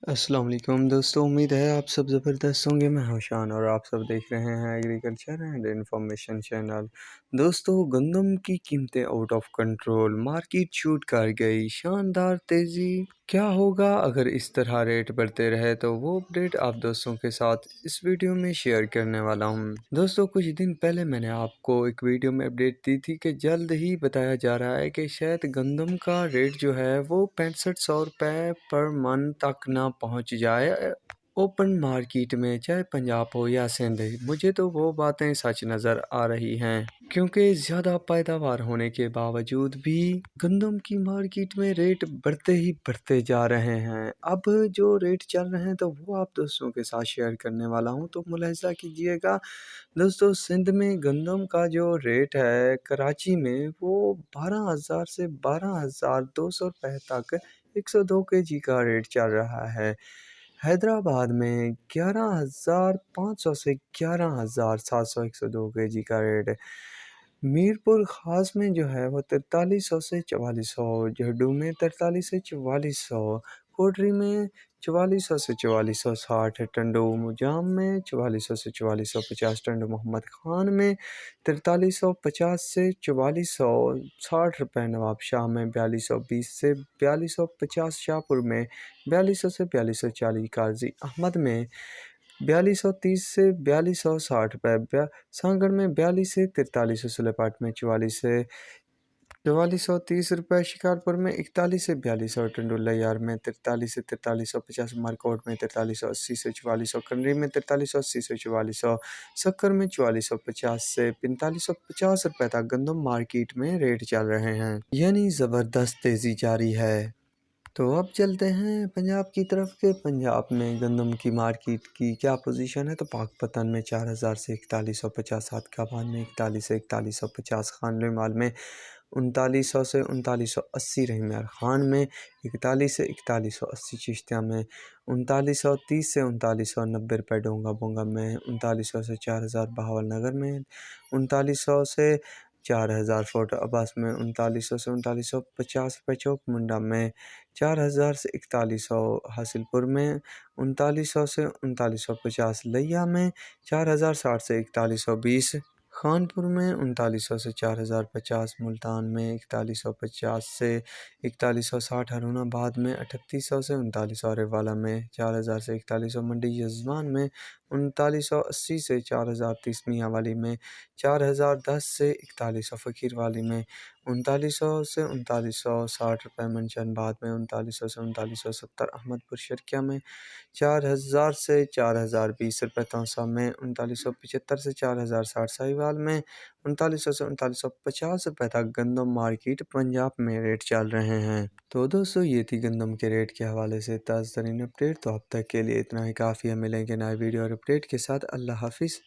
السلام علیکم دوستوں، امید ہے آپ سب زبردست ہوں گے۔ میں ہوشان اور آپ سب دیکھ رہے ہیں ایگریکلچر اینڈ انفارمیشن چینل۔ دوستوں، گندم کی قیمتیں out of control, market shoot کر گئی، شاندار تیزی۔ کیا ہوگا اگر اس طرح ریٹ بڑھتے رہے؟ تو وہ اپڈیٹ آپ دوستوں کے ساتھ اس ویڈیو میں شیئر کرنے والا ہوں۔ دوستوں، کچھ دن پہلے میں نے آپ کو ایک ویڈیو میں اپڈیٹ دی تھی کہ جلد ہی بتایا جا رہا ہے کہ شاید گندم کا ریٹ جو ہے وہ 6500 روپے پر من تک نہ پہنچ جائے اوپن مارکیٹ میں، چاہے پنجاب ہو یا سندھ۔ مجھے تو وہ باتیں سچ نظر آ رہی ہیں، کیونکہ زیادہ پیداوار ہونے کے باوجود بھی گندم کی مارکیٹ میں ریٹ بڑھتے ہی بڑھتے جا رہے ہیں۔ اب جو ریٹ چل رہے ہیں تو وہ آپ دوستوں کے ساتھ شیئر کرنے والا ہوں، تو ملاحظہ کیجئے گا۔ دوستوں، سندھ میں گندم کا جو ریٹ ہے کراچی میں، وہ 12,000 سے 12,200 روپے تک 102 کے جی کا ریٹ چل رہا ہے۔ حیدرآباد میں 11,500 سے 11,700 102 کے جی کا ریٹ ہے۔ میرپور خاص میں جو ہے وہ 4300 سے 4400، جھڈو میں 43 سے 4400، کوٹری میں 4400 سے 4460، ٹنڈو جام میں 4400 سے 4450، ٹنڈو محمد خان میں 4350 سے 4460 روپے، نواب شاہ میں 4220 سے 4250، شاہپور میں 4200 سے 4240، قاضی احمد میں 4230 سے 4260 روپے، سانگڑ میں 42 سے 4300، سلیپاٹ میں 44 سے 4430 روپے، شکارپور میں 41 سے 4200، ٹنڈو لیار میں 43 سے 4350، مرکوٹ میں 4380 سے 4400، کنڈری میں 4380 سے 4400، سکر میں 4450 سے 4550 روپے تک گندم مارکیٹ میں ریٹ چل رہے ہیں، یعنی زبردست تیزی جاری ہے۔ تو اب چلتے ہیں پنجاب کی طرف کہ پنجاب میں گندم کی مارکیٹ کی کیا پوزیشن ہے۔ تو پاک پتن میں 4000 سے 4150، سعدکاباد میں 41 سے 4150، خان مال میں 3900 سے 3980، رحیم یار خان میں 41 سے 4180، چشتیہ میں 3930 سے 3990 روپے، ڈونگا بونگا میں 3900 سے 4000، بہاول نگر میں 3900 سے 4000، فورٹ عباس میں 3900 سے 3950 روپے، چوک منڈا میں 4000 سے 4100، حاصل پور میں 3900 سے 3950، لیا میں 4060 سے 4120، خان پور میں 3900 سے 4050، ملتان میں 4150 سے 4160، ہارون آباد میں 3800 سے 3900، اور والا میں 4000 سے 4100، منڈی یزوان میں 3980 سے 4030، میاں والی میں 4010 سے 4100، فقیر والی میں 3900 سے 3960 روپے، منشن باد میں 3900 سے 3970، احمد پور شرکیہ میں 4000 سے 4020 روپے، توسا میں 3975 سے 4060، ساہیوال میں 3900 سے 3950 روپے تک گندم مارکیٹ پنجاب میں ریٹ چل رہے ہیں۔ تو دوستو، یہ تھی گندم کے ریٹ کے حوالے سے تازہ ترین اپڈیٹ۔ تو اب تک کے لیے اتنا ہی کافی ہے، ملیں گے نئے ویڈیو اور اپڈیٹ کے ساتھ۔ اللہ حافظ۔